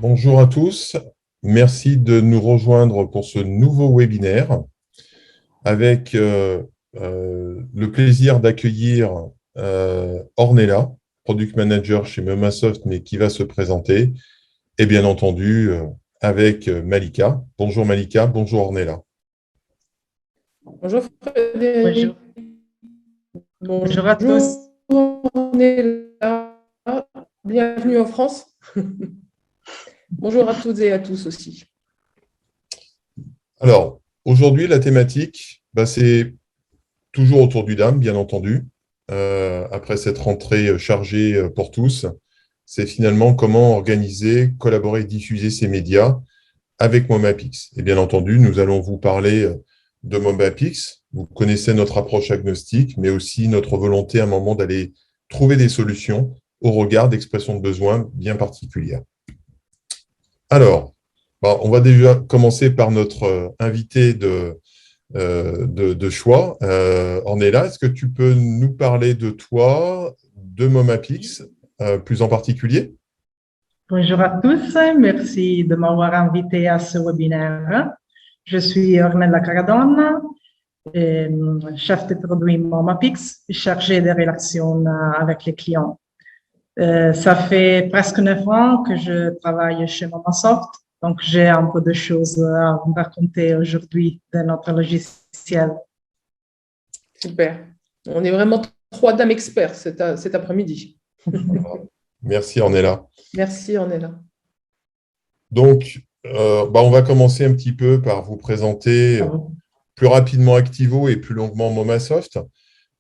Bonjour à tous, merci de nous rejoindre pour ce nouveau webinaire avec le plaisir d'accueillir Ornella, Product Manager chez Memasoft, mais qui va se présenter, et bien entendu avec Malika. Bonjour Malika, bonjour Ornella. Bonjour Frédéric. Bonjour. Bonjour à tous. Ornella. Bienvenue en France. Bonjour à toutes et à tous aussi. Alors, aujourd'hui, la thématique, c'est toujours autour du DAM, bien entendu. Après cette rentrée chargée pour tous, c'est finalement comment organiser, collaborer, diffuser ces médias avec Momapix. Et bien entendu, nous allons vous parler de Momapix. Vous connaissez notre approche agnostique, mais aussi notre volonté à un moment d'aller trouver des solutions au regard d'expressions de besoins bien particulières. Alors, on va déjà commencer par notre invité de choix. Ornella, est-ce que tu peux nous parler de toi, de Momapix, plus en particulier? Bonjour à tous, merci de m'avoir invité à ce webinaire. Je suis Ornella Caradonna, chef de produit Momapix, chargée des relations avec les clients. Ça fait presque 9 ans que je travaille chez Momasoft, donc j'ai un peu de choses à vous raconter aujourd'hui de notre logiciel. Super. On est vraiment 3 dames experts cet après-midi. Merci Ornella. Merci Ornella. Donc, on va commencer un petit peu par vous présenter plus rapidement Activo et plus longuement Momasoft.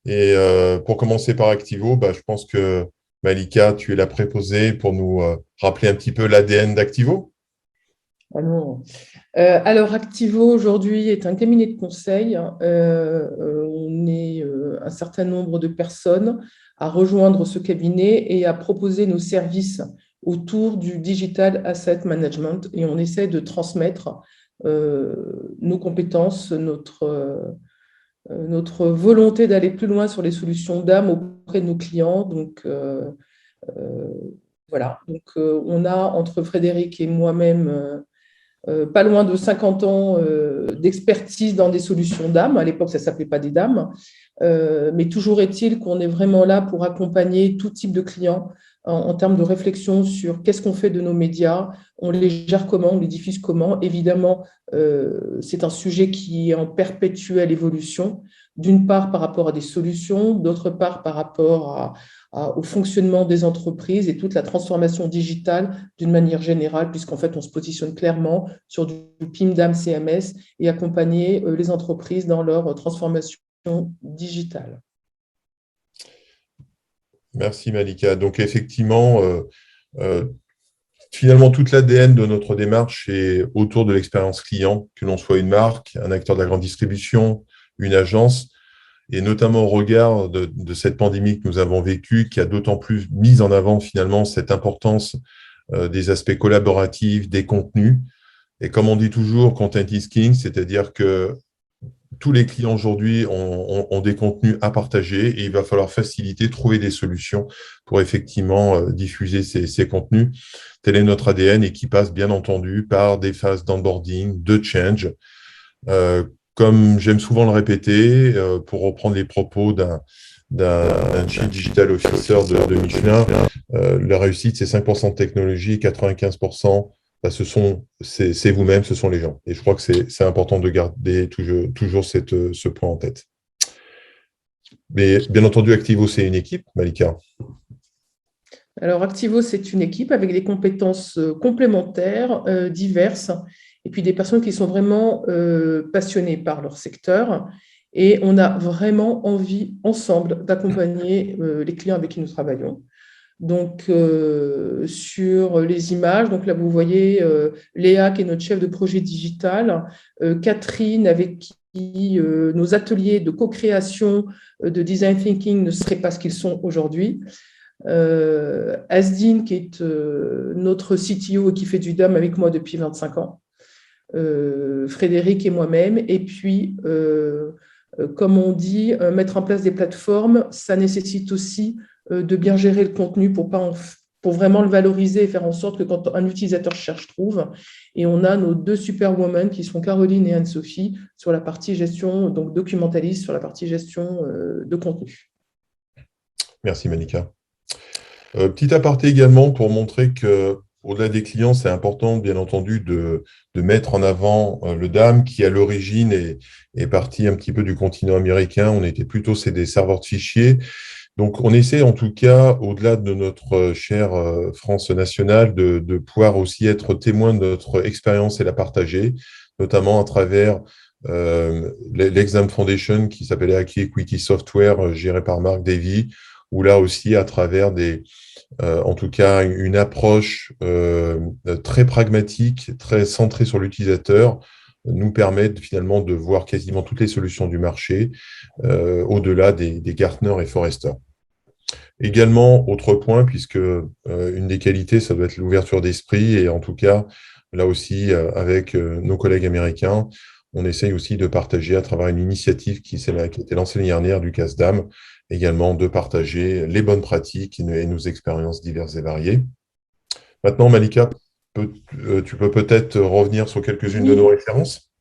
Et pour commencer par Activo, je pense que Malika, tu es la préposée pour nous rappeler un petit peu l'ADN d'Activo. Alors, Activo aujourd'hui est un cabinet de conseil. On est un certain nombre de personnes à rejoindre ce cabinet et à proposer nos services autour du Digital Asset Management. Et on essaie de transmettre nos compétences, notre volonté d'aller plus loin sur les solutions d'âme auprès de nos clients. Donc, voilà. Donc, on a entre Frédéric et moi-même pas loin de 50 ans d'expertise dans des solutions d'âme. À l'époque, ça ne s'appelait pas des dames. Mais toujours est-il qu'on est vraiment là pour accompagner tout type de clients en termes de réflexion sur qu'est-ce qu'on fait de nos médias, on les gère comment, on les diffuse comment. Évidemment, c'est un sujet qui est en perpétuelle évolution, d'une part par rapport à des solutions, d'autre part par rapport au fonctionnement des entreprises et toute la transformation digitale d'une manière générale, puisqu'en fait, on se positionne clairement sur du PIM, DAM, CMS et accompagner les entreprises dans leur transformation digitale. Merci Malika. Donc effectivement, finalement, toute l'ADN de notre démarche est autour de l'expérience client, que l'on soit une marque, un acteur de la grande distribution, une agence, et notamment au regard de cette pandémie que nous avons vécue, qui a d'autant plus mis en avant finalement cette importance des aspects collaboratifs, des contenus. Et comme on dit toujours, content is king, c'est-à-dire que tous les clients aujourd'hui ont des contenus à partager et il va falloir faciliter, trouver des solutions pour effectivement diffuser ces contenus. Tel est notre ADN et qui passe bien entendu par des phases d'onboarding, de change. Comme j'aime souvent le répéter, pour reprendre les propos d'un Chief Digital Officer de Michelin, la réussite, c'est 5% de technologie et 95%, c'est vous-même, ce sont les gens. Et je crois que c'est important de garder toujours ce point en tête. Mais bien entendu, Activo, c'est une équipe, Malika. Alors, Activo, c'est une équipe avec des compétences complémentaires, diverses, et puis des personnes qui sont vraiment passionnées par leur secteur. Et on a vraiment envie, ensemble, d'accompagner les clients avec qui nous travaillons. Donc, sur les images, donc là, vous voyez Léa, qui est notre chef de projet digital, Catherine, avec qui nos ateliers de co-création, de design thinking ne seraient pas ce qu'ils sont aujourd'hui. Asdine, qui est notre CTO et qui fait du DAM avec moi depuis 25 ans. Frédéric et moi-même. Et puis, comme on dit, mettre en place des plateformes, ça nécessite aussi de bien gérer le contenu pour pour vraiment le valoriser et faire en sorte que quand un utilisateur cherche, trouve. Et on a nos 2 superwomen qui sont Caroline et Anne-Sophie sur la partie gestion, donc documentaliste sur la partie gestion de contenu. Merci Malika. Petit aparté également pour montrer que au-delà des clients, c'est important, bien entendu, de mettre en avant le DAM qui, à l'origine, est parti un petit peu du continent américain. On était plutôt c'est des serveurs de fichiers. Donc, on essaie en tout cas, au-delà de notre chère France nationale, de pouvoir aussi être témoin de notre expérience et la partager, notamment à travers l'Exam Foundation qui s'appelait Aki Equity Software, géré par Marc Davy, ou là aussi à travers en tout cas une approche très pragmatique, très centrée sur l'utilisateur, nous permettent finalement de voir quasiment toutes les solutions du marché, au-delà des Gartner et Forrester. Également, autre point, puisque une des qualités, ça doit être l'ouverture d'esprit, et en tout cas, là aussi, avec nos collègues américains, on essaye aussi de partager à travers une initiative qui a été lancée l'année dernière du CASDAM, également de partager les bonnes pratiques et nos expériences diverses et variées. Maintenant, Malika, tu peux peut-être revenir sur quelques-unes de nos références?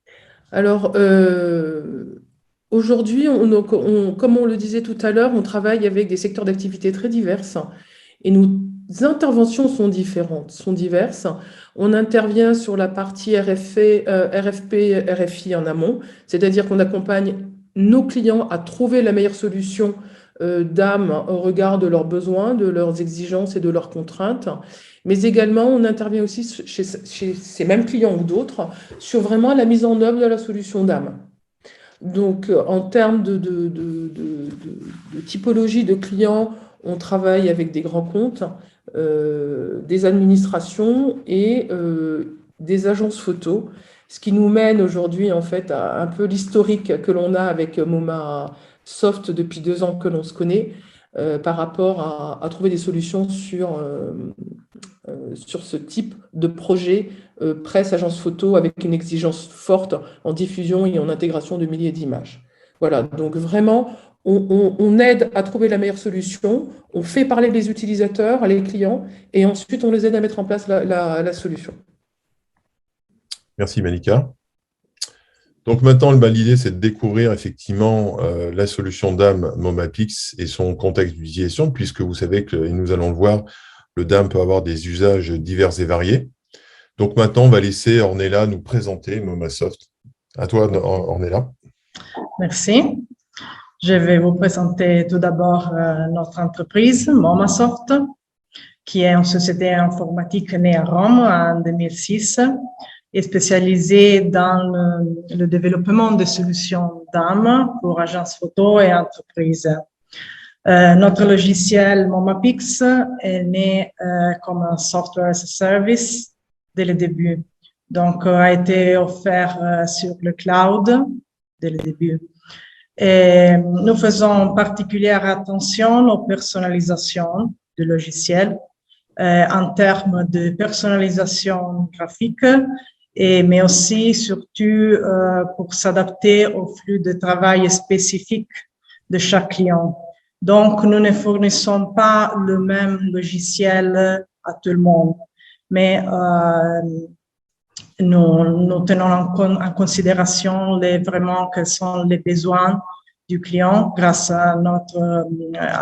Alors, aujourd'hui, comme on le disait tout à l'heure, on travaille avec des secteurs d'activité très divers et nos interventions sont diverses. On intervient sur la partie RFP, RFI en amont, c'est-à-dire qu'on accompagne nos clients à trouver la meilleure solution d'âme au regard de leurs besoins, de leurs exigences et de leurs contraintes. Mais également, on intervient aussi chez ces mêmes clients ou d'autres sur vraiment la mise en œuvre de la solution d'âme. Donc, en termes de typologie de clients, on travaille avec des grands comptes, des administrations et des agences photo, ce qui nous mène aujourd'hui en fait à un peu l'historique que l'on a avec MoMA Soft depuis 2 ans que l'on se connaît, par rapport à trouver des solutions sur ce type de projet presse, agence photo, avec une exigence forte en diffusion et en intégration de milliers d'images. Voilà, donc vraiment, on aide à trouver la meilleure solution, on fait parler les utilisateurs, les clients, et ensuite on les aide à mettre en place la solution. Merci Malika. Donc maintenant, l'idée, c'est de découvrir effectivement la solution DAM MoMaPix et son contexte d'utilisation, puisque vous savez que, et nous allons le voir, le DAM peut avoir des usages divers et variés. Donc maintenant, on va laisser Ornella nous présenter MoMaSoft. À toi, Ornella. Merci. Je vais vous présenter tout d'abord notre entreprise, MoMaSoft, qui est une société informatique née à Rome en 2006 et spécialisée dans le développement de solutions DAM pour agences photo et entreprises. Notre logiciel MoMaPix est né comme un software as a service dès le début. Donc, a été offert sur le cloud dès le début. Et nous faisons particulière attention aux personnalisations du logiciel en termes de personnalisation graphique, mais aussi surtout pour s'adapter au flux de travail spécifique de chaque client. Donc, nous ne fournissons pas le même logiciel à tout le monde, mais nous tenons en considération vraiment quels sont les besoins du client grâce à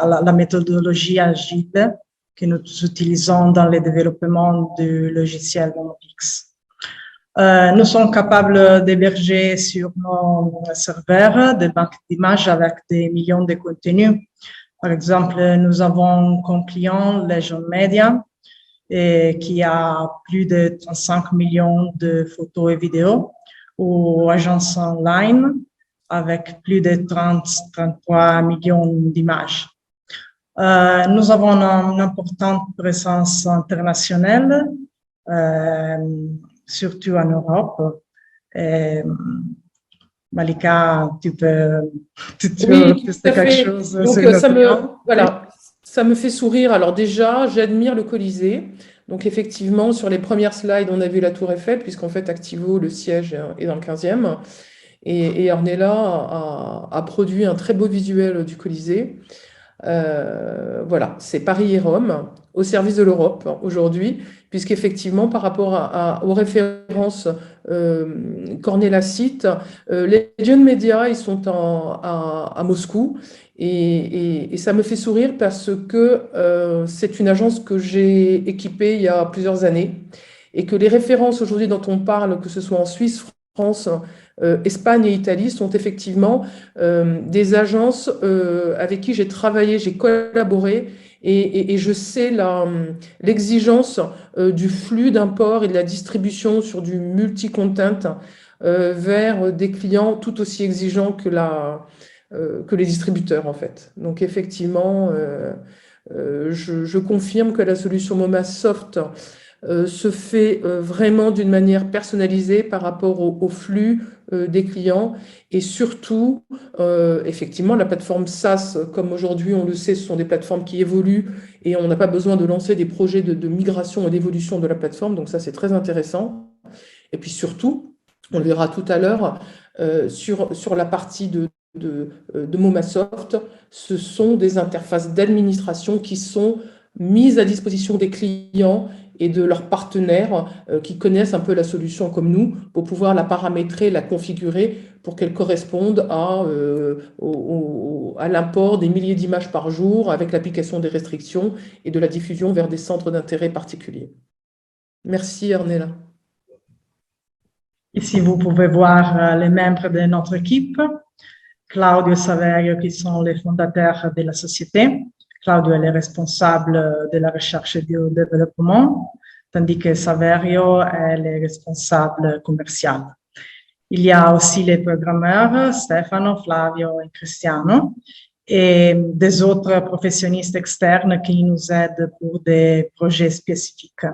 la méthodologie agile que nous utilisons dans le développement du logiciel MoMaPix. Nous sommes capables d'héberger sur nos serveurs des banques d'images avec des millions de contenus. Par exemple, nous avons comme client Legion Media, qui a plus de 35 millions de photos et vidéos, ou Agence Online, avec plus de 33 millions d'images. Nous avons une importante présence internationale, surtout en Europe. Malika, tu peux quelque chose donc, sur ça me fait sourire. Alors déjà, j'admire le Colisée. Donc effectivement, sur les premières slides, on a vu la Tour Eiffel, puisqu'en fait, Activo, le siège est dans le 15e. Et Ornella a produit un très beau visuel du Colisée. Voilà, c'est Paris et Rome au service de l'Europe aujourd'hui, puisqu'effectivement, par rapport aux références Cornella cite, les jeunes médias, ils sont à Moscou, et ça me fait sourire parce que c'est une agence que j'ai équipée il y a plusieurs années, et que les références aujourd'hui dont on parle, que ce soit en Suisse, France, Espagne et Italie, sont effectivement des agences avec qui j'ai travaillé, j'ai collaboré, et je sais l'exigence du flux d'import et de la distribution sur du multi-content vers des clients tout aussi exigeants que les distributeurs, en fait. Donc, effectivement, je confirme que la solution MomaSoft se fait vraiment d'une manière personnalisée par rapport au flux des clients, et surtout, effectivement, la plateforme SaaS, comme aujourd'hui on le sait, ce sont des plateformes qui évoluent et on n'a pas besoin de lancer des projets de migration et d'évolution de la plateforme, donc ça c'est très intéressant. Et puis surtout, on le verra tout à l'heure, sur la partie de MomaSoft, ce sont des interfaces d'administration qui sont mises à disposition des clients et de leurs partenaires qui connaissent un peu la solution comme nous, pour pouvoir la paramétrer, la configurer pour qu'elle corresponde à l'import des milliers d'images par jour, avec l'application des restrictions et de la diffusion vers des centres d'intérêt particuliers. Merci Ornella. Ici, vous pouvez voir les membres de notre équipe. Claudio et Saverio, qui sont les fondateurs de la société. Claudio est le responsable de la recherche et du développement, tandis que Saverio est le responsable commercial. Il y a aussi les programmeurs, Stefano, Flavio et Cristiano, et des autres professionnels externes qui nous aident pour des projets spécifiques.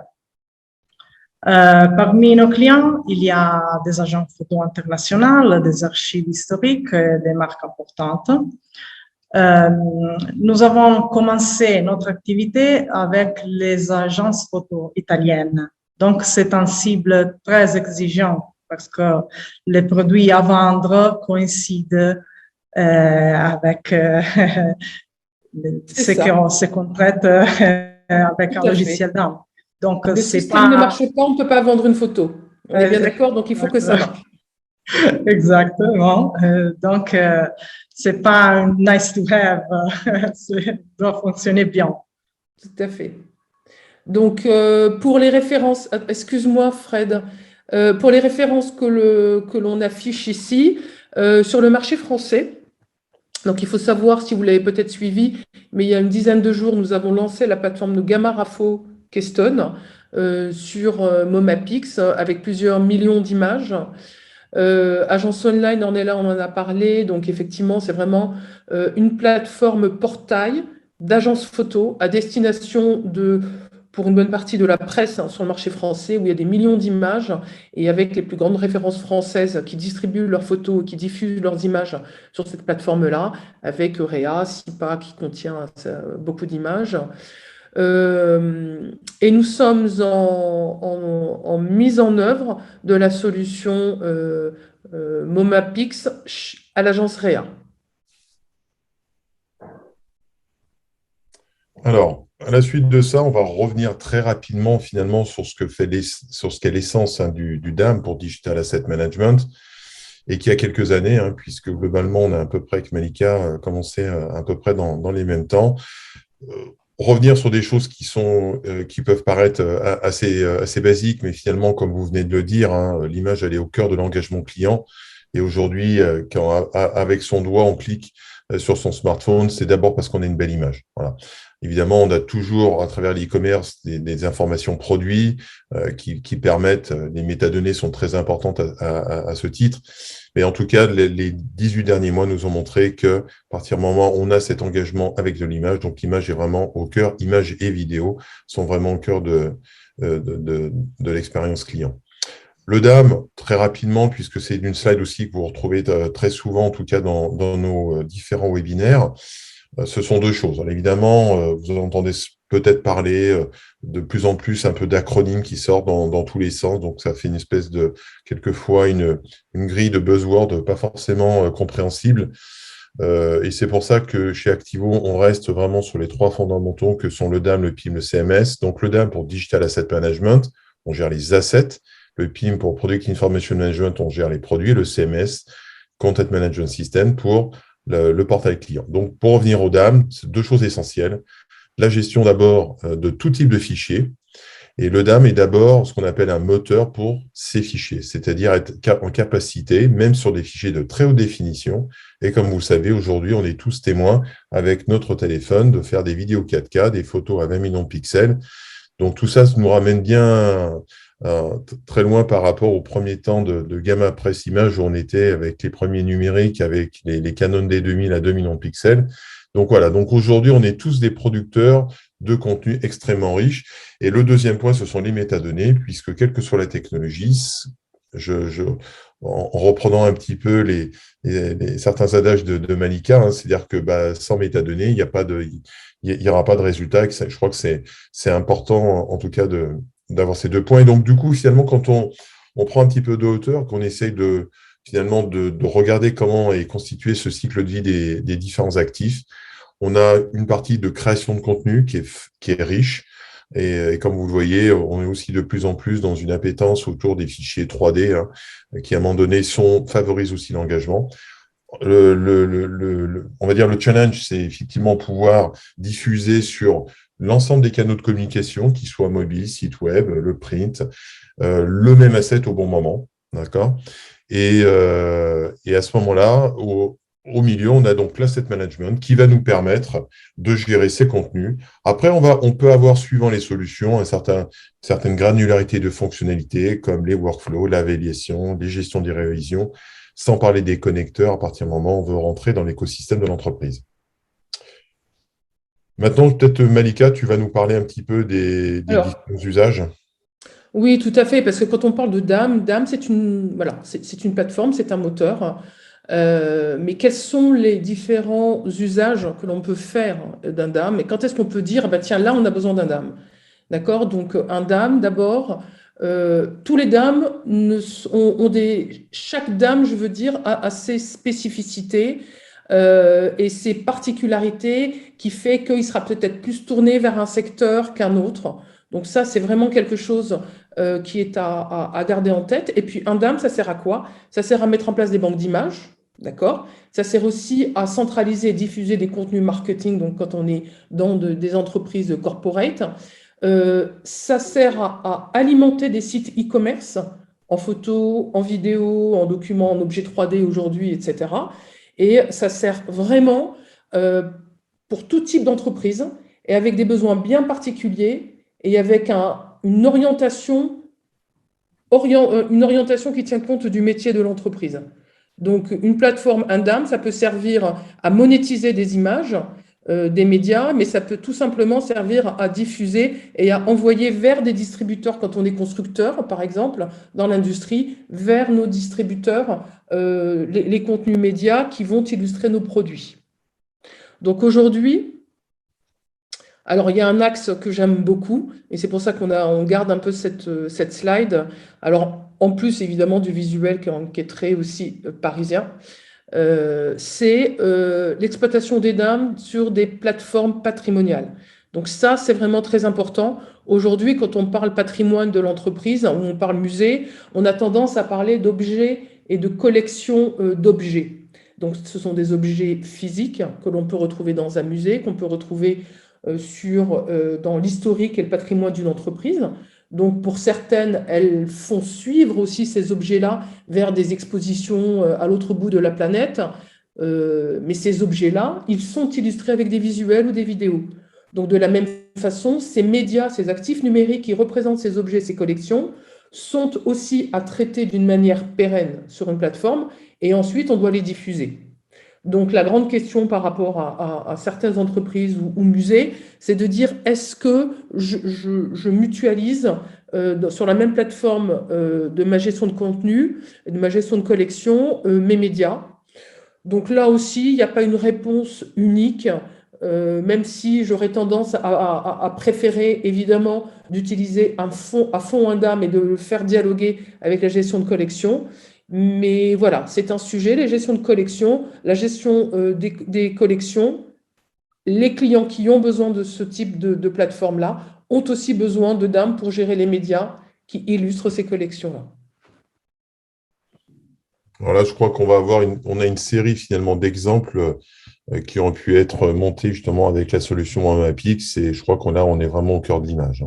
Parmi nos clients, il y a des agences photo internationales, des archives historiques, des marques importantes. Nous avons commencé notre activité avec les agences photo italiennes. Donc, c'est un cible très exigeant parce que les produits à vendre coïncident avec ce qu'on traite avec un logiciel d'âme. Donc, le système ne marche pas, on ne peut pas vendre une photo. On est bien d'accord, donc il faut que ça marche. Exactement. Donc, c'est pas un nice to have, ça doit fonctionner bien. Tout à fait. Donc, pour les références, excuse-moi Fred, pour les références que l'on affiche ici, sur le marché français, donc il faut savoir, si vous l'avez peut-être suivi, mais il y a une dizaine de jours, nous avons lancé la plateforme de Gamma Rafo Keystone sur MomaPix avec plusieurs millions d'images. Agence online, on en a parlé, donc effectivement c'est vraiment une plateforme portail d'agence photo à destination pour une bonne partie de la presse sur le marché français, où il y a des millions d'images, et avec les plus grandes références françaises qui distribuent leurs photos, qui diffusent leurs images sur cette plateforme-là, avec Réa, SIPA qui contient beaucoup d'images. Et nous sommes en mise en œuvre de la solution MomaPix à l'agence Réa. Alors, à la suite de ça, on va revenir très rapidement finalement sur ce qu'est l'essence du DAM pour Digital Asset Management, et qui a quelques années, puisque globalement, on a à peu près que Malika commencé à peu près dans les mêmes temps. Revenir sur des choses qui peuvent paraître assez basiques, mais finalement, comme vous venez de le dire, l'image, elle est au cœur de l'engagement client. Et aujourd'hui, quand avec son doigt, on clique sur son smartphone, c'est d'abord parce qu'on a une belle image. Voilà. Évidemment, on a toujours, à travers l'e-commerce, des informations produits qui permettent, les métadonnées sont très importantes à ce titre. Mais en tout cas, les 18 derniers mois nous ont montré que, à partir du moment où on a cet engagement avec de l'image, donc l'image est vraiment au cœur, image et vidéo sont vraiment au cœur de l'expérience client. Le DAM, très rapidement, puisque c'est une slide aussi que vous retrouvez très souvent, en tout cas dans nos différents webinaires, ce sont deux choses. Alors, évidemment, vous entendez peut-être parler de plus en plus un peu d'acronymes qui sortent dans tous les sens, donc ça fait une espèce quelquefois une grille de buzzwords pas forcément compréhensible. Et c'est pour ça que chez Activo, on reste vraiment sur les trois fondamentaux que sont le DAM, le PIM, le CMS. Donc le DAM pour Digital Asset Management, on gère les assets. Le PIM pour Product Information Management, on gère les produits. Le CMS, Content Management System pour le portail client. Donc pour revenir au DAM, c'est deux choses essentielles. La gestion d'abord de tout type de fichiers. Et le DAM est d'abord ce qu'on appelle un moteur pour ces fichiers, c'est-à-dire être en capacité, même sur des fichiers de très haute définition, et comme vous le savez, aujourd'hui, on est tous témoins avec notre téléphone de faire des vidéos 4K, des photos à 20 millions de pixels. Donc tout ça nous ramène bien très loin par rapport au premier temps de gamma press image où on était avec les premiers numériques, avec les Canon D2000 à 2 millions de pixels. Donc voilà, donc aujourd'hui, on est tous des producteurs de contenu extrêmement riches. Et le deuxième point, ce sont les métadonnées, puisque quelle que soit la technologie, en reprenant un petit peu certains adages de Malika, hein, c'est-à-dire que sans métadonnées, il n'y aura pas de résultat. Je crois que c'est important, en tout cas, d'avoir ces deux points. Et donc, du coup, finalement, quand on prend un petit peu de hauteur, qu'on essaye finalement de regarder comment est constitué ce cycle de vie des différents actifs, on a une partie de création de contenu qui est riche. Et comme vous le voyez, on est aussi de plus en plus dans une appétence autour des fichiers 3D, hein, qui, à un moment donné, favorisent aussi l'engagement. On va dire le challenge, c'est effectivement pouvoir diffuser sur l'ensemble des canaux de communication, qu'ils soient mobiles, site web, le print, le même asset au bon moment. D'accord ? Et à ce moment-là, au milieu, on a donc l'asset management qui va nous permettre de gérer ces contenus. Après, on peut avoir, suivant les solutions, certaines granularités de fonctionnalités comme les workflows, la validation, les gestions des révisions, sans parler des connecteurs à partir du moment où on veut rentrer dans l'écosystème de l'entreprise. Maintenant, peut-être Malika, tu vas nous parler un petit peu des différents usages. Oui, tout à fait, parce que quand on parle de DAM, c'est une plateforme, c'est un moteur. Mais quels sont les différents usages que l'on peut faire d'un DAM? Et quand est-ce qu'on peut dire, tiens, là, on a besoin d'un DAM? D'accord? Donc, un DAM, d'abord, tous les DAM chaque DAM, je veux dire, a ses spécificités et ses particularités qui fait qu'il sera peut-être plus tourné vers un secteur qu'un autre. Donc ça, c'est vraiment quelque chose qui est à garder en tête. Et puis, un DAM, ça sert à quoi? Ça sert à mettre en place des banques d'images. D'accord? Ça sert aussi à centraliser et diffuser des contenus marketing, donc quand on est dans des entreprises corporate. Ça sert à alimenter des sites e-commerce en photo, en vidéo, en document, en objet 3D aujourd'hui, etc. Et ça sert vraiment pour tout type d'entreprise et avec des besoins bien particuliers et avec une orientation qui tient compte du métier de l'entreprise. Donc, une plateforme, un DAM, ça peut servir à monétiser des images, des médias, mais ça peut tout simplement servir à diffuser et à envoyer vers des distributeurs, quand on est constructeur, par exemple, dans l'industrie, vers nos distributeurs, les contenus médias qui vont illustrer nos produits. Donc, aujourd'hui, alors, il y a un axe que j'aime beaucoup, et c'est pour ça qu'on garde un peu cette slide. Alors, en plus, évidemment, du visuel qui est très aussi parisien, c'est l'exploitation des DAM sur des plateformes patrimoniales. Donc ça, c'est vraiment très important. Aujourd'hui, quand on parle patrimoine de l'entreprise, ou on parle musée, on a tendance à parler d'objets et de collections d'objets. Donc, ce sont des objets physiques que l'on peut retrouver dans un musée, qu'on peut retrouver dans l'historique et le patrimoine d'une entreprise. Donc, pour certaines, elles font suivre aussi ces objets-là vers des expositions à l'autre bout de la planète. Mais ces objets-là, ils sont illustrés avec des visuels ou des vidéos. Donc, de la même façon, ces médias, ces actifs numériques qui représentent ces objets, ces collections, sont aussi à traiter d'une manière pérenne sur une plateforme et ensuite, on doit les diffuser. Donc, la grande question par rapport à certaines entreprises ou musées, c'est de dire, est-ce que je mutualise sur la même plateforme de ma gestion de contenu, de ma gestion de collection, mes médias? Donc là aussi, il n'y a pas une réponse unique, même si j'aurais tendance à préférer évidemment d'utiliser à fond un DAM et de le faire dialoguer avec la gestion de collection. Mais voilà, c'est un sujet, les gestions de collection, la gestion des collections. Les clients qui ont besoin de ce type de plateforme-là ont aussi besoin de dames pour gérer les médias qui illustrent ces collections-là. Alors là, je crois on a une série finalement d'exemples qui ont pu être montés justement avec la solution Mamapix et je crois on est vraiment au cœur de l'image.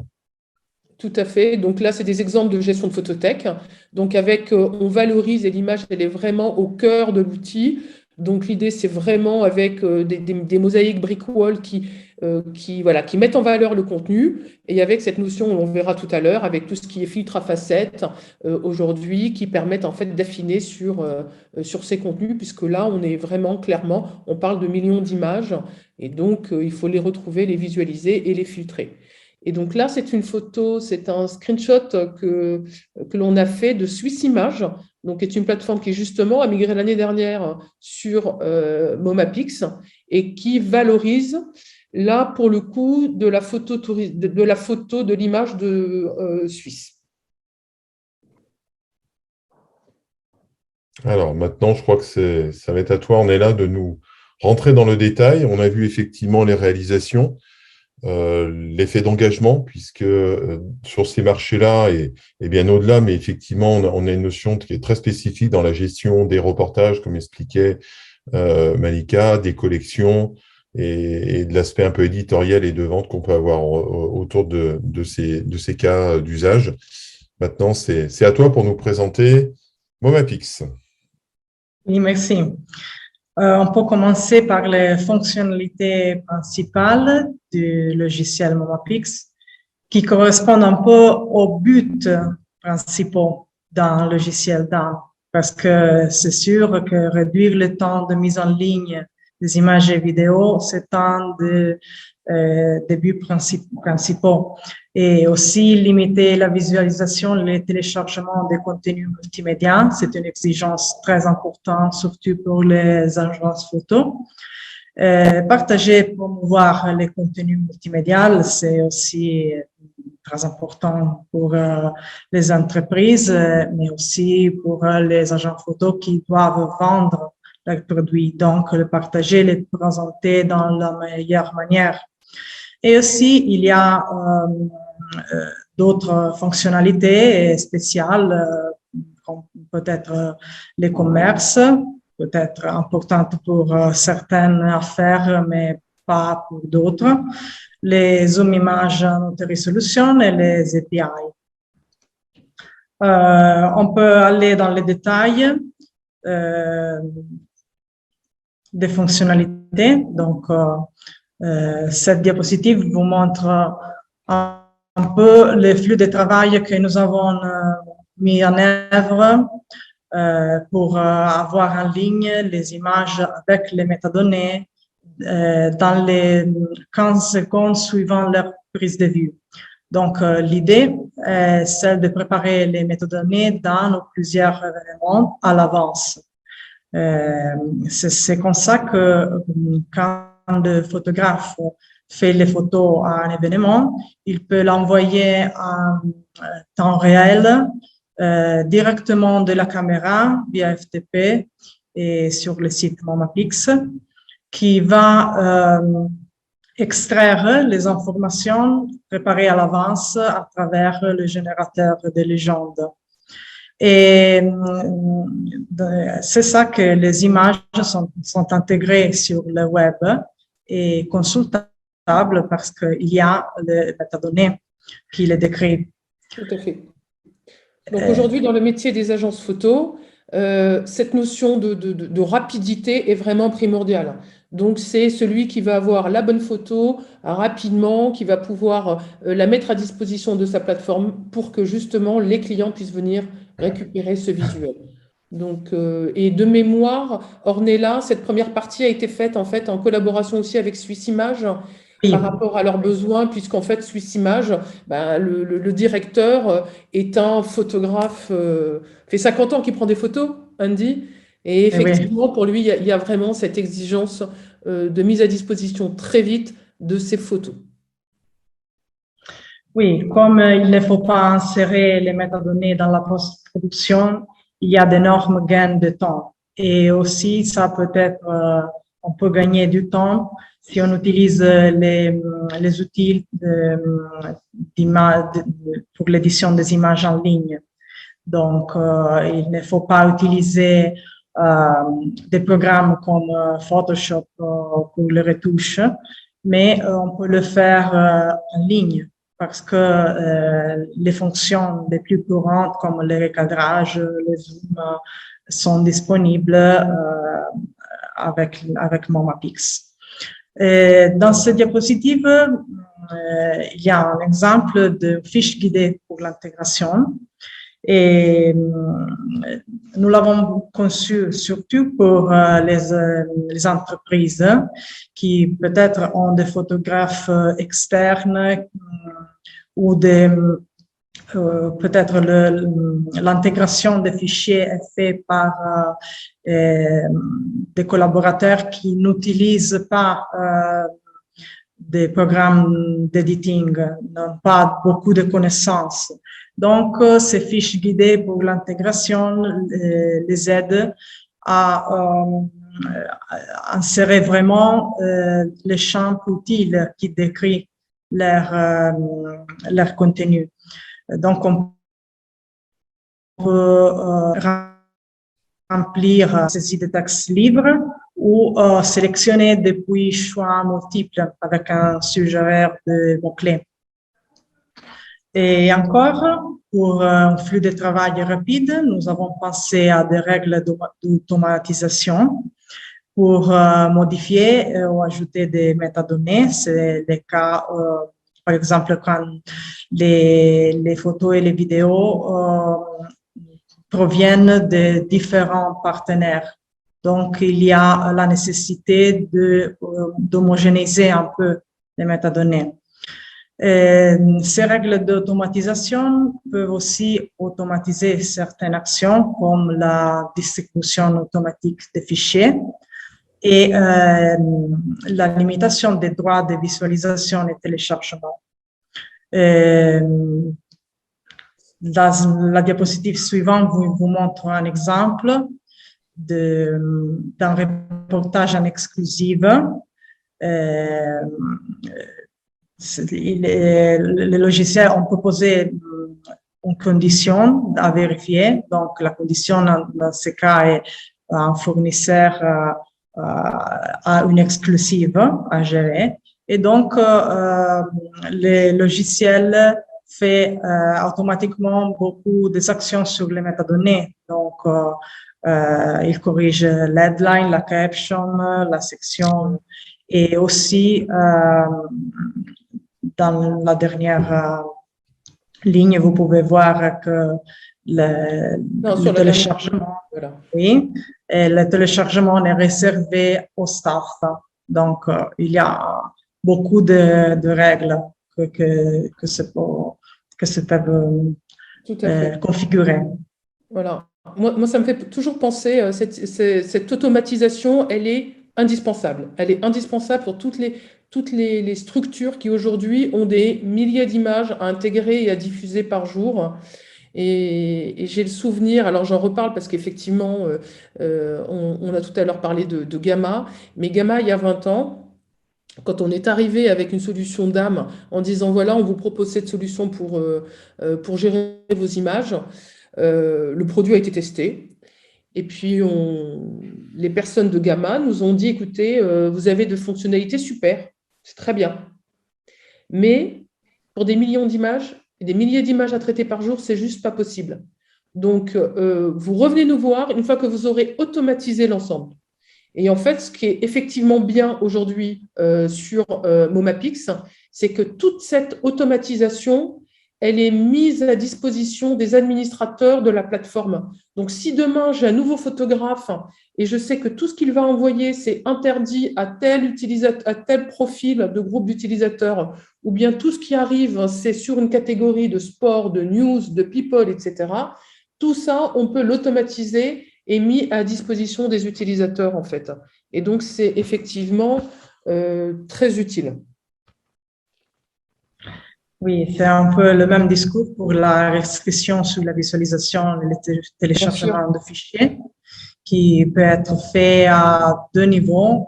Tout à fait. Donc là, c'est des exemples de gestion de photothèque. Donc on valorise et l'image, elle est vraiment au cœur de l'outil. Donc l'idée, c'est vraiment avec des mosaïques brick wall qui mettent en valeur le contenu et avec cette notion, on verra tout à l'heure, avec tout ce qui est filtre à facettes aujourd'hui, qui permettent en fait d'affiner sur ces contenus, puisque là, on est vraiment clairement, on parle de millions d'images et donc il faut les retrouver, les visualiser et les filtrer. Et donc là, c'est une photo, c'est un screenshot que l'on a fait de Swiss Image, donc qui est une plateforme qui justement a migré l'année dernière sur Momapix et qui valorise là pour le coup de la photo de l'image de Suisse. Alors maintenant, je crois que ça va être à toi. On est là de nous rentrer dans le détail. On a vu effectivement les réalisations. L'effet d'engagement, puisque sur ces marchés-là et bien au-delà, mais effectivement, on a une notion qui est très spécifique dans la gestion des reportages, comme expliquait Malika, des collections et de l'aspect un peu éditorial et de vente qu'on peut avoir autour de ces cas d'usage. Maintenant, c'est à toi pour nous présenter Momapix. Oui, merci. On peut commencer par les fonctionnalités principales du logiciel Momapix qui correspondent un peu aux buts principaux d'un logiciel DAM. Parce que c'est sûr que réduire le temps de mise en ligne des images et vidéos, c'est un des buts principaux. Et aussi limiter la visualisation, le téléchargement des contenus multimédia, c'est une exigence très importante, surtout pour les agences photo. Partager, promouvoir les contenus multimédias, c'est aussi très important pour les entreprises, mais aussi pour les agents photo qui doivent vendre leurs produits. Donc, le partager, les présenter dans la meilleure manière. Et aussi, il y a d'autres fonctionnalités spéciales, comme peut-être les commerces, peut-être importantes pour certaines affaires, mais pas pour d'autres. Les zoom images en résolution et les API. On peut aller dans les détails des fonctionnalités. Donc, cette diapositive vous montre un peu les flux de travail que nous avons mis en œuvre pour avoir en ligne les images avec les métadonnées dans les 15 secondes suivant leur prise de vue. Donc, l'idée est celle de préparer les métadonnées dans plusieurs événements à l'avance. C'est comme ça que quand le photographe fait les photos à un événement, il peut l'envoyer en temps réel directement de la caméra via FTP et sur le site Momapix, qui va extraire les informations préparées à l'avance à travers le générateur de légendes. Et c'est ça que les images sont intégrées sur le web et consultables parce qu'il y a les métadonnées qui les décrivent. Tout à fait. Donc aujourd'hui, dans le métier des agences photo, cette notion de rapidité est vraiment primordiale. Donc c'est celui qui va avoir la bonne photo rapidement, qui va pouvoir la mettre à disposition de sa plateforme pour que justement les clients puissent venir récupérer ce visuel. Donc, et de mémoire, Ornella, cette première partie a été faite en fait en collaboration aussi avec Swiss Image par rapport à leurs besoins, puisqu'en fait Swiss Image, le directeur est un photographe, fait 50 ans qu'il prend des photos, Andy, et effectivement pour lui il y a vraiment cette exigence de mise à disposition très vite de ces photos. Oui, comme il ne faut pas insérer les métadonnées dans la post-production, il y a d'énormes gains de temps. Et aussi, ça peut être, on peut gagner du temps si on utilise les outils pour l'édition des images en ligne. Donc, il ne faut pas utiliser des programmes comme Photoshop pour les retouches, mais on peut le faire en ligne parce que les fonctions les plus courantes comme le recadrage, le zoom sont disponibles avec MomaPix. Dans cette diapositive, il y a un exemple de fiche guidée pour l'intégration. Et nous l'avons conçu surtout pour les entreprises qui peut-être ont des photographes externes ou peut-être l'intégration des fichiers est faite par des collaborateurs qui n'utilisent pas des programmes d'editing, n'ont pas beaucoup de connaissances. Donc, ces fiches guidées pour l'intégration les aident à insérer vraiment les champs utiles qui décrivent leur contenu. Donc, on peut remplir ces de textes libres ou sélectionner depuis choix multiples avec un suggéreur de mots-clés. Et encore, pour un flux de travail rapide, nous avons pensé à des règles d'automatisation pour modifier ou ajouter des métadonnées. C'est le cas, par exemple, quand les photos et les vidéos proviennent de différents partenaires. Donc, il y a la nécessité d'homogénéiser un peu les métadonnées. Ces règles d'automatisation peuvent aussi automatiser certaines actions comme la distribution automatique des fichiers et la limitation des droits de visualisation et téléchargement. La diapositive suivante vous montre un exemple d'un reportage en exclusive. Les logiciels ont proposé une condition à vérifier. Donc, la condition dans ce cas est un fournisseur a une exclusive à gérer. Et donc, le logiciel fait automatiquement beaucoup des actions sur les métadonnées. Donc, il corrige l'headline, la caption, la section et aussi dans la dernière ligne, vous pouvez voir que le téléchargement, voilà. Oui, et le téléchargement est réservé au staff. Donc, il y a beaucoup de règles que se peuvent configurer. Voilà. Moi, ça me fait toujours penser, cette automatisation, elle est indispensable. Elle est indispensable pour toutes les structures qui aujourd'hui ont des milliers d'images à intégrer et à diffuser par jour. Et j'ai le souvenir, alors j'en reparle parce qu'effectivement, on a tout à l'heure parlé de Gamma, mais Gamma, il y a 20 ans, quand on est arrivé avec une solution d'âme en disant, voilà, on vous propose cette solution pour gérer vos images, le produit a été testé. Et puis, les personnes de Gamma nous ont dit, écoutez, vous avez de fonctionnalités super, c'est très bien. Mais pour des millions d'images, et des milliers d'images à traiter par jour, c'est juste pas possible. Donc, vous revenez nous voir une fois que vous aurez automatisé l'ensemble. Et en fait, ce qui est effectivement bien aujourd'hui sur MomaPix, c'est que toute cette automatisation, elle est mise à disposition des administrateurs de la plateforme. Donc, si demain, j'ai un nouveau photographe et je sais que tout ce qu'il va envoyer, c'est interdit à tel profil de groupe d'utilisateurs, ou bien tout ce qui arrive, c'est sur une catégorie de sport, de news, de people, etc., tout ça, on peut l'automatiser et mis à disposition des utilisateurs, en fait. Et donc, c'est effectivement très utile. Oui, c'est un peu le même discours pour la restriction sur la visualisation et le téléchargement de fichiers, qui peut être fait à deux niveaux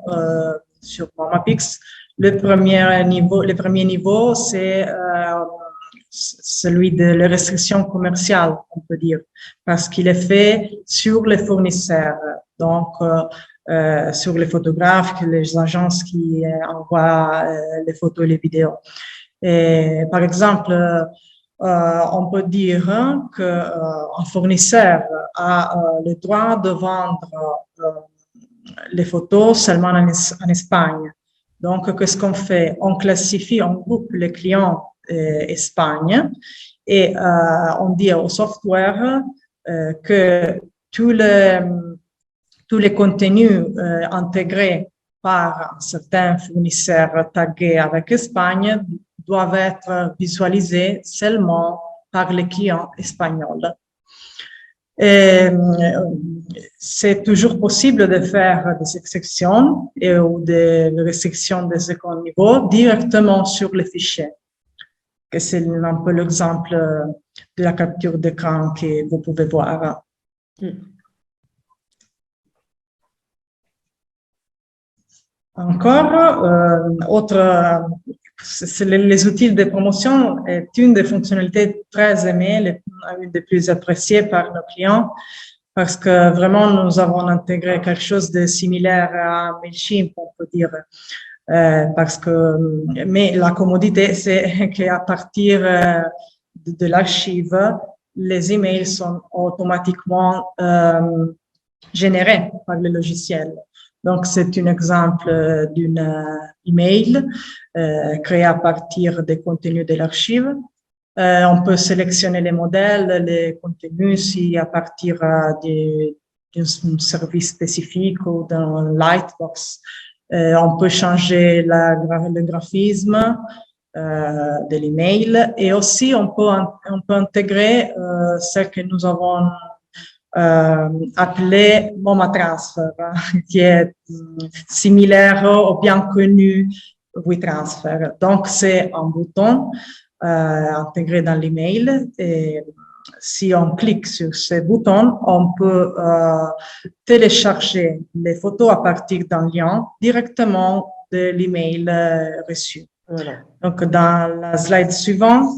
sur MomaPix. Le premier niveau, c'est celui de la restriction commerciale, on peut dire, parce qu'il est fait sur les fournisseurs, donc sur les photographes, les agences qui envoient les photos et les vidéos. Et, par exemple, on peut dire qu'un fournisseur a le droit de vendre les photos seulement en Espagne. Donc, qu'est-ce qu'on fait? On classifie, on groupe les clients Espagne et on dit au software que tous les contenus intégrés par un certain fournisseur tagué avec Espagne doivent être visualisés seulement par les clients espagnols. C'est toujours possible de faire des exceptions ou des restrictions de second niveau directement sur les fichiers. C'est un peu l'exemple de la capture d'écran que vous pouvez voir. Encore, les outils de promotion est une des fonctionnalités très aimées, une des plus appréciées par nos clients, parce que vraiment nous avons intégré quelque chose de similaire à Mailchimp, on peut dire. Mais la commodité, c'est qu'à partir de l'archive, les emails sont automatiquement générés par le logiciel. Donc, c'est un exemple d'une email créée à partir des contenus de l'archive. On peut sélectionner les modèles, les contenus, si à partir d'un service spécifique ou d'un lightbox. On peut changer le graphisme de l'email et aussi on peut intégrer ce que nous avons appelé MomaTransfer, qui est similaire au bien connu WeTransfer. Donc, c'est un bouton intégré dans l'email et si on clique sur ce bouton, on peut télécharger les photos à partir d'un lien directement de l'email reçu. Voilà. Donc, dans la slide suivante,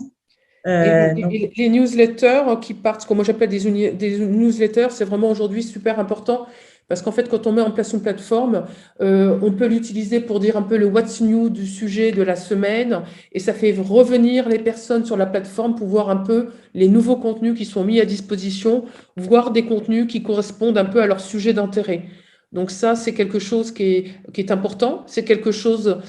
les newsletters qui partent, ce que moi j'appelle des newsletters, c'est vraiment aujourd'hui super important parce qu'en fait, quand on met en place une plateforme, on peut l'utiliser pour dire un peu le what's new du sujet de la semaine et ça fait revenir les personnes sur la plateforme pour voir un peu les nouveaux contenus qui sont mis à disposition, voir des contenus qui correspondent un peu à leur sujet d'intérêt. Donc ça, c'est quelque chose qui est important. C'est quelque chose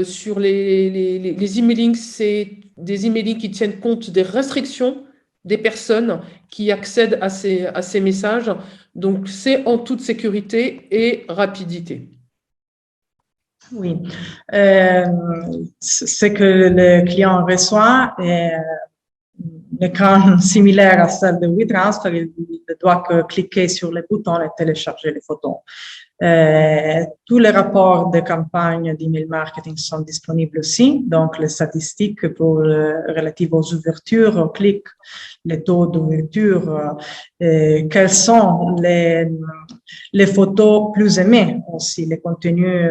sur les emailing, c'est des emailing qui tiennent compte des restrictions des personnes qui accèdent à ces messages. Donc, c'est en toute sécurité et rapidité. Oui. Ce que le client reçoit est un écran similaire à celle de WeTransfer. Il doit cliquer sur le bouton et télécharger les photos. Tous les rapports de campagne d'email marketing sont disponibles aussi, donc les statistiques relatives aux ouvertures, aux clics, les taux d'ouverture, quelles sont les photos plus aimées aussi, les contenus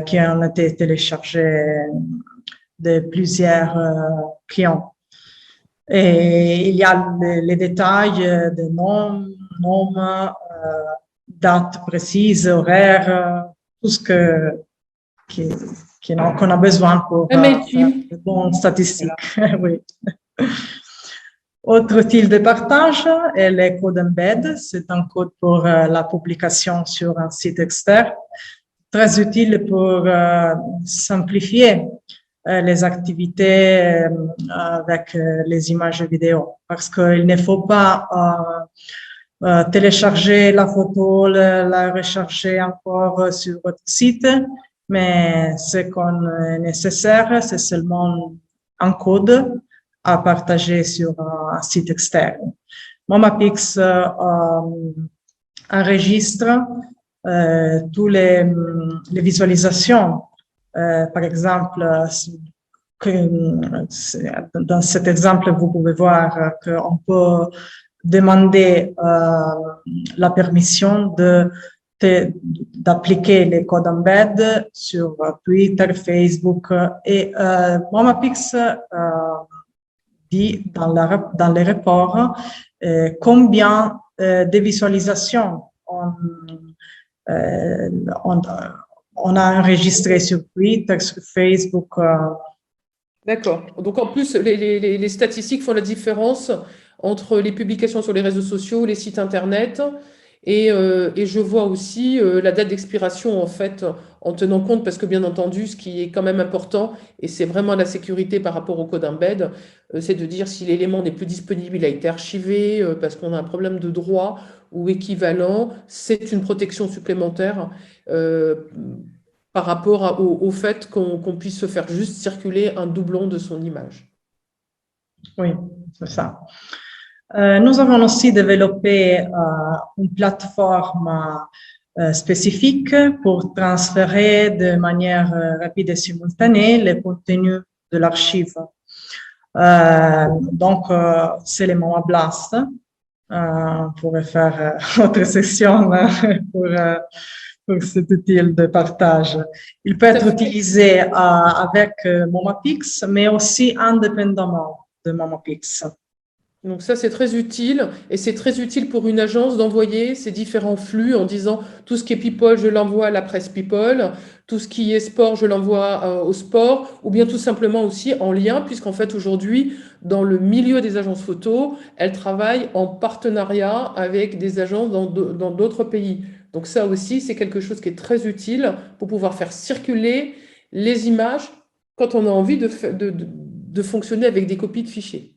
qui ont été téléchargés de plusieurs clients. Et il y a les détails de nom, date précise, horaire, tout ce qu'on a besoin pour faire de bonnes statistiques. Oui. Autre type de partage est le code embed. C'est un code pour la publication sur un site externe, très utile pour simplifier les activités avec les images vidéo, parce qu'il ne faut pas télécharger la photo, la recharger encore sur votre site, mais ce qu'on est nécessaire, c'est seulement un code à partager sur un site externe. MomaPix enregistre toutes les visualisations, par exemple, dans cet exemple, vous pouvez voir qu'on peut demander la permission d'appliquer les codes embed sur Twitter, Facebook et MomaPix dit dans les reports combien de visualisations on a enregistré sur Twitter, sur Facebook. D'accord. Donc, en plus, les statistiques font la différence entre les publications sur les réseaux sociaux, les sites Internet, et je vois aussi la date d'expiration, en fait, en tenant compte, parce que bien entendu, ce qui est quand même important, et c'est vraiment la sécurité par rapport au code embed, c'est de dire si l'élément n'est plus disponible, il a été archivé, parce qu'on a un problème de droit ou équivalent, c'est une protection supplémentaire par rapport au fait qu'on puisse se faire juste circuler un doublon de son image. Oui, c'est ça. Nous avons aussi développé une plateforme spécifique pour transférer de manière rapide et simultanée les contenus de l'archive. Donc, c'est le MomaBlast. On pourrait faire autre session pour cet outil de partage. Il peut être utilisé avec MomaPix, mais aussi indépendamment de MomaPix. Donc ça, c'est très utile, et c'est très utile pour une agence d'envoyer ces différents flux en disant tout ce qui est people, je l'envoie à la presse people, tout ce qui est sport, je l'envoie au sport, ou bien tout simplement aussi en lien, puisqu'en fait aujourd'hui, dans le milieu des agences photo, elles travaillent en partenariat avec des agences dans d'autres pays. Donc ça aussi, c'est quelque chose qui est très utile pour pouvoir faire circuler les images quand on a envie de fonctionner avec des copies de fichiers.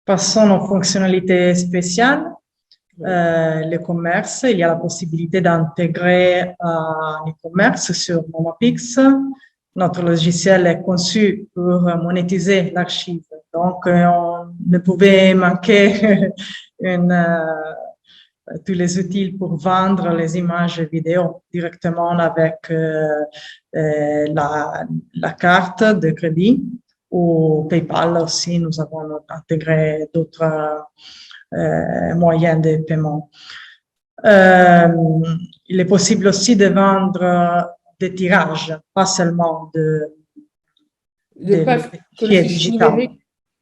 Passons aux fonctionnalités spéciales. Le commerce, il y a la possibilité d'intégrer un e-commerce sur MomaPix. Notre logiciel est conçu pour monétiser l'archive. Donc, on ne pouvait manquer tous les outils pour vendre les images vidéo directement avec la carte de crédit. Ou PayPal aussi, nous avons intégré d'autres moyens de paiement. Il est possible aussi de vendre des tirages, pas seulement de fichiers digitaux.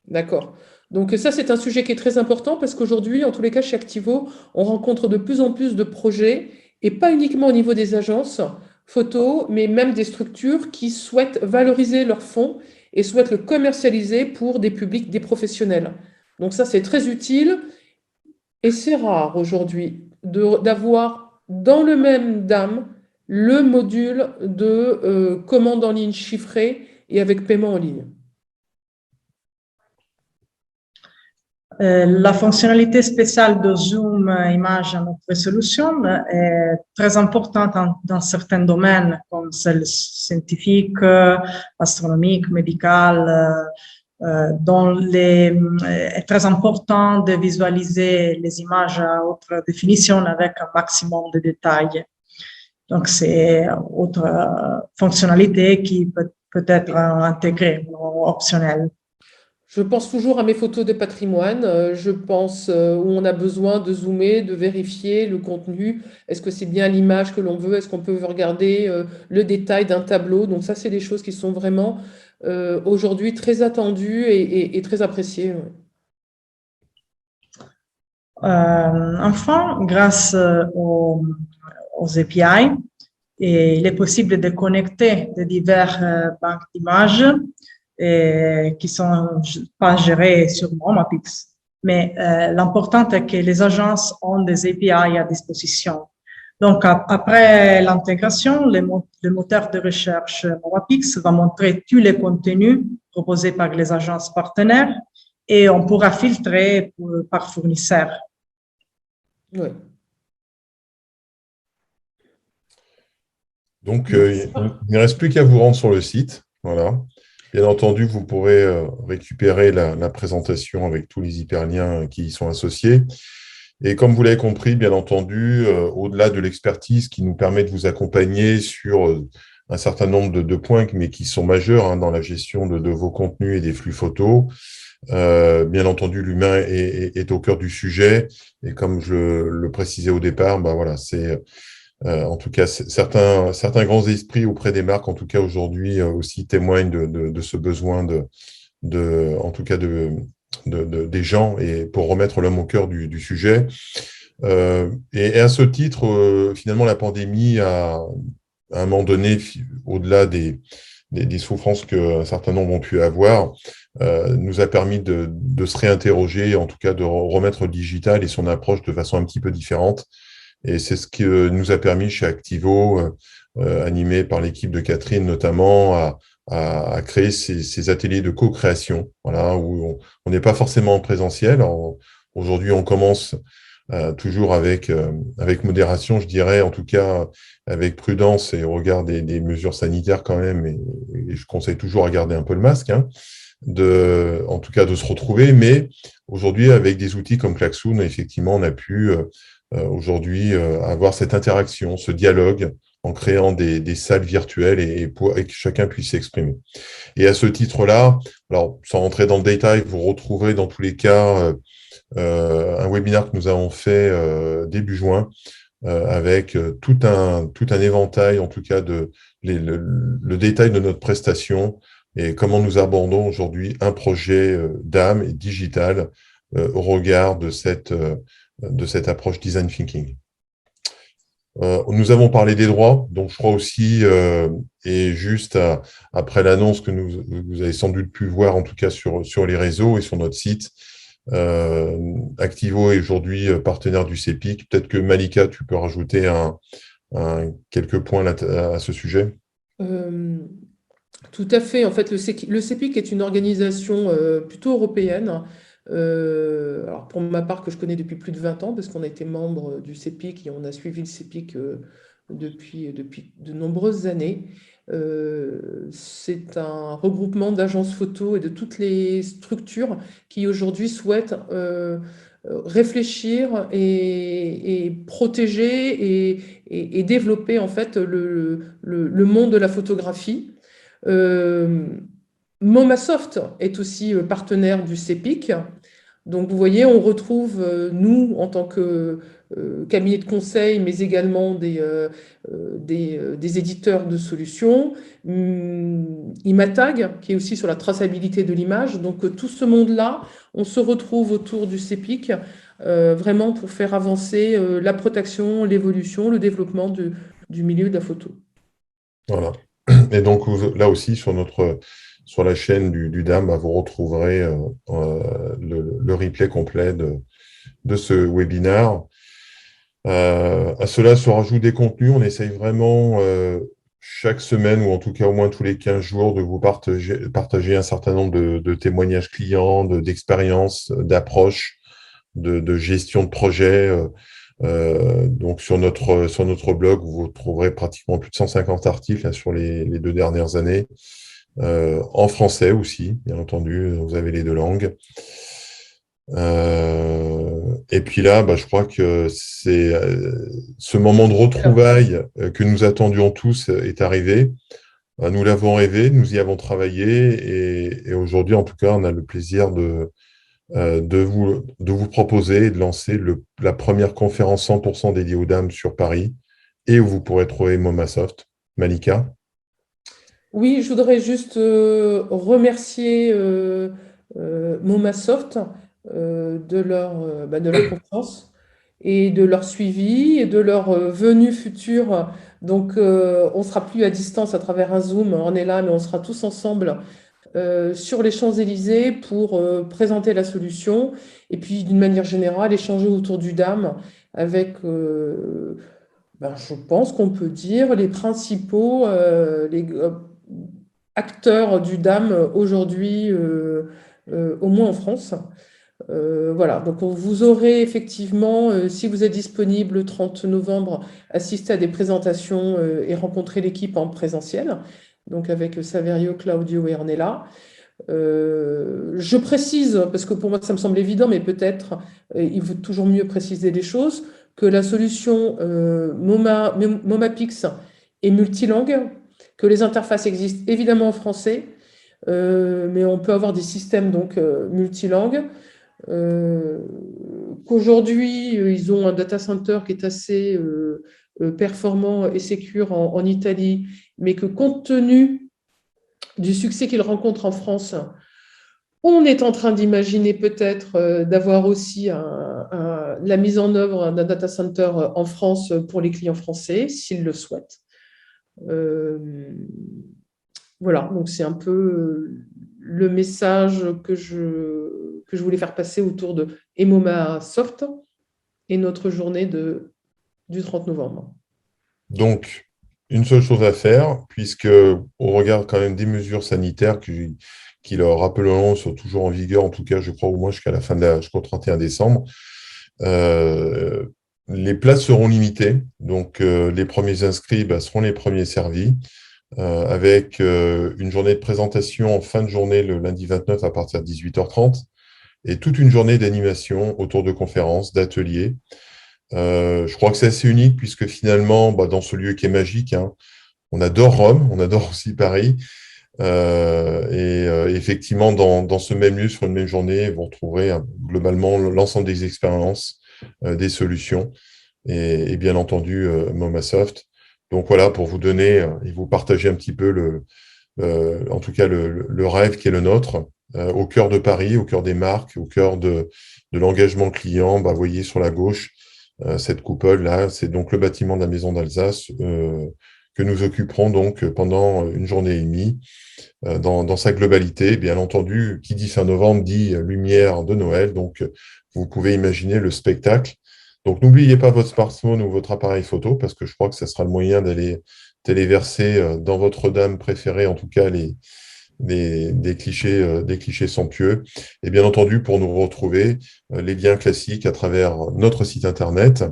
D'accord. Donc ça, c'est un sujet qui est très important parce qu'aujourd'hui, en tous les cas, chez Activo, on rencontre de plus en plus de projets, et pas uniquement au niveau des agences photo, mais même des structures qui souhaitent valoriser leurs fonds et souhaitent le commercialiser pour des publics, des professionnels. Donc ça, c'est très utile, et c'est rare aujourd'hui d'avoir dans le même DAM le module de commande en ligne chiffrée et avec paiement en ligne. La fonctionnalité spéciale de zoom image à notre résolution est très importante dans certains domaines comme celle scientifique, astronomique, médical, dont est très important de visualiser les images à haute définition avec un maximum de détails. Donc, c'est autre fonctionnalité qui peut être intégrée ou optionnelle. Je pense toujours à mes photos de patrimoine. Je pense où on a besoin de zoomer, de vérifier le contenu. Est-ce que c'est bien l'image que l'on veut? Est-ce qu'on peut regarder le détail d'un tableau? Donc ça, c'est des choses qui sont vraiment aujourd'hui très attendues et très appréciées. Enfin, grâce aux API, il est possible de connecter de divers banques d'images qui sont pas gérées sur MomaPix. Mais l'important est que les agences ont des API à disposition. Donc, après l'intégration, le moteur de recherche MomaPix va montrer tous les contenus proposés par les agences partenaires et on pourra filtrer par fournisseur. Oui. Donc, il ne reste plus qu'à vous rendre sur le site. Voilà. Bien entendu, vous pourrez récupérer la présentation avec tous les hyperliens qui y sont associés. Et comme vous l'avez compris, bien entendu, au-delà de l'expertise qui nous permet de vous accompagner sur un certain nombre de points, mais qui sont majeurs dans la gestion de vos contenus et des flux photos. Bien entendu, l'humain est au cœur du sujet. Et comme je le précisais au départ, voilà, c'est en tout cas certains grands esprits auprès des marques, en tout cas aujourd'hui, aussi témoignent de ce besoin en tout cas des gens et pour remettre l'homme au cœur du sujet. Et à ce titre, finalement, la pandémie à un moment donné, au-delà des souffrances qu'un certain nombre ont pu avoir, nous a permis de se réinterroger, en tout cas de remettre le digital et son approche de façon un petit peu différente. Et c'est ce qui nous a permis chez Activo, animé par l'équipe de Catherine notamment, à créer ces ateliers de co-création, voilà, où on n'est pas forcément en présentiel. Aujourd'hui, on commence toujours avec modération, je dirais, en tout cas avec prudence et au regard des mesures sanitaires quand même, et je conseille toujours à garder un peu le masque, en tout cas de se retrouver, mais aujourd'hui avec des outils comme Klaxoon, effectivement, on a pu aujourd'hui avoir cette interaction, ce dialogue en créant des salles virtuelles et que chacun puisse s'exprimer. Et à ce titre-là, alors sans rentrer dans le détail, vous retrouverez dans tous les cas un webinaire que nous avons fait début juin avec tout un éventail, en tout cas, le détail de notre prestation et comment nous abordons aujourd'hui un projet d'âme et digital au regard de cette approche design thinking. Nous avons parlé des droits, donc je crois aussi, et juste après l'annonce que vous avez sans doute pu voir, en tout cas sur les réseaux et sur notre site, Activo est aujourd'hui partenaire du CEPIC. Peut-être que Malika, tu peux rajouter quelques points à ce sujet. Tout à fait. En fait, le CEPIC est une organisation plutôt européenne. Alors pour ma part, que je connais depuis plus de 20 ans, parce qu'on a été membre du CEPIC et on a suivi le CEPIC depuis de nombreuses années. C'est un regroupement d'agences photo et de toutes les structures qui aujourd'hui souhaitent réfléchir et protéger et développer en fait le monde de la photographie. Momasoft est aussi partenaire du CEPIC. Donc, vous voyez, on retrouve, nous, en tant que cabinet de conseil, mais également des éditeurs de solutions, Imatag, qui est aussi sur la traçabilité de l'image. Donc, tout ce monde-là, on se retrouve autour du CEPIC, vraiment pour faire avancer la protection, l'évolution, le développement du milieu de la photo. Voilà. Et donc, là aussi, sur la chaîne du DAM, vous retrouverez le replay complet de ce webinaire. À cela se rajoutent des contenus. On essaye vraiment chaque semaine, ou en tout cas au moins tous les 15 jours, de vous partager un certain nombre de témoignages clients, d'expériences, d'approches, de gestion de projet. Donc sur notre blog, vous trouverez pratiquement plus de 150 articles sur les 2 dernières années. En français aussi, bien entendu, vous avez les 2 langues. Et puis là, je crois que c'est ce moment de retrouvailles que nous attendions tous est arrivé. Nous l'avons rêvé, nous y avons travaillé et aujourd'hui, en tout cas, on a le plaisir de vous proposer et de lancer la première conférence 100% dédiée aux dames sur Paris et où vous pourrez trouver Momasoft. Malika? Oui, je voudrais juste remercier Momasoft de leur confiance et de leur suivi et de leur venue future. Donc, on ne sera plus à distance à travers un Zoom, on est là, mais on sera tous ensemble sur les Champs-Élysées pour présenter la solution et puis d'une manière générale échanger autour du DAM avec, je pense qu'on peut dire, les principaux acteurs du DAM aujourd'hui, au moins en France. Voilà, donc vous aurez effectivement, si vous êtes disponible le 30 novembre, assisté à des présentations et rencontrer l'équipe en présentiel, donc avec Saverio, Claudio et Ornella. Je précise, parce que pour moi ça me semble évident, mais peut-être il vaut toujours mieux préciser les choses, que la solution Momapix est multilangue, que les interfaces existent évidemment en français, mais on peut avoir des systèmes donc multilingues. Qu'aujourd'hui, ils ont un data center qui est assez performant et sécure en Italie, mais que compte tenu du succès qu'ils rencontrent en France, on est en train d'imaginer peut-être d'avoir aussi la mise en œuvre d'un data center en France pour les clients français, s'ils le souhaitent. Voilà, donc c'est un peu le message que je voulais faire passer autour de Emoma Soft et notre journée du 30 novembre. Donc, une seule chose à faire, puisque au regard quand même des mesures sanitaires qui, leur rappelleront, sont toujours en vigueur, en tout cas, je crois, au moins jusqu'au 31 décembre, les places seront limitées. Donc, les premiers inscrits seront les premiers servis, avec une journée de présentation en fin de journée le lundi 29 à partir de 18h30 et toute une journée d'animation autour de conférences, d'ateliers. Je crois que c'est assez unique puisque finalement, dans ce lieu qui est magique, hein, on adore Rome, on adore aussi Paris. Effectivement, dans ce même lieu, sur une même journée, vous retrouverez globalement l'ensemble des expériences, des solutions et bien entendu Momasoft. Donc voilà, pour vous donner et vous partager un petit peu en tout cas le rêve qui est le nôtre, au cœur de Paris, au cœur des marques, au cœur de l'engagement client. Vous voyez sur la gauche, cette coupole-là, c'est donc le bâtiment de la Maison d'Alsace que nous occuperons donc pendant une journée et demie dans sa globalité. Bien entendu, qui dit fin novembre dit lumière de Noël, donc vous pouvez imaginer le spectacle. Donc n'oubliez pas votre smartphone ou votre appareil photo parce que je crois que ce sera le moyen d'aller téléverser dans votre dame préférée, en tout cas des clichés somptueux. Et bien entendu, pour nous retrouver, les liens classiques à travers notre site internet,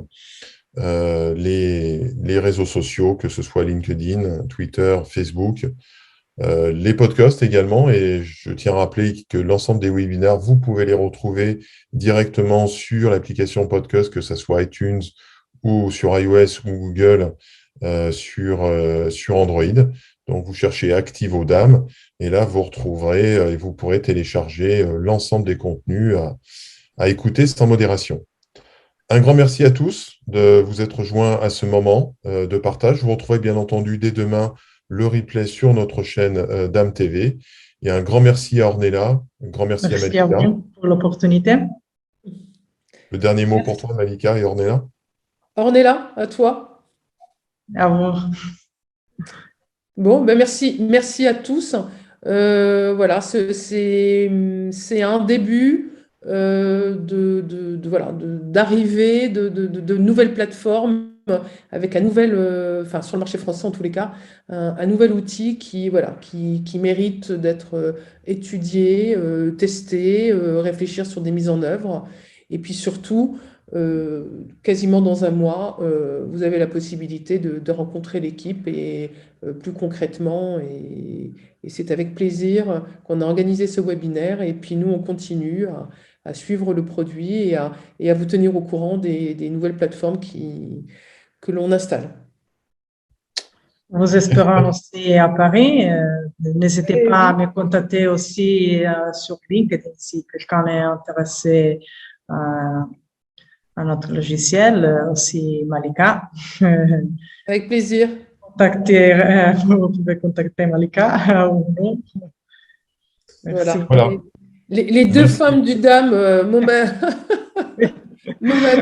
les réseaux sociaux, que ce soit LinkedIn, Twitter, Facebook, les podcasts également. Et je tiens à rappeler que l'ensemble des webinaires, vous pouvez les retrouver directement sur l'application podcast, que ce soit iTunes ou sur iOS ou Google, sur Android. Donc, vous cherchez Active aux dames et là, vous retrouverez et vous pourrez télécharger l'ensemble des contenus à écouter sans modération. Un grand merci à tous de vous être joints à ce moment de partage. Vous retrouverez bien entendu dès demain le replay sur notre chaîne Dame TV. Et un grand merci à Ornella, un grand merci à Malika. Merci à vous pour l'opportunité. Le dernier mot pour toi, Malika et Ornella. Ornella, à toi. À vous. Bon, merci à tous. Voilà, c'est un début d'arrivée de nouvelles plateformes avec sur le marché français en tous les cas, un nouvel outil qui mérite d'être étudié, testé, réfléchir sur des mises en œuvre. Et puis surtout, quasiment dans un mois, vous avez la possibilité de rencontrer l'équipe et plus concrètement. Et c'est avec plaisir qu'on a organisé ce webinaire. Et puis nous, on continue à suivre le produit et à vous tenir au courant des nouvelles plateformes que l'on installe. Nous espérons aussi à Paris. N'hésitez pas à me contacter aussi sur LinkedIn si quelqu'un est intéressé à notre logiciel, aussi Malika. Avec plaisir. Vous pouvez contacter Malika ou non. Merci. Voilà. Les deux femmes du dame, Moma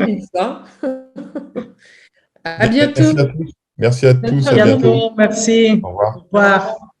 Pix. À bientôt. Merci à tous. À bientôt. Merci. Au revoir. Au revoir.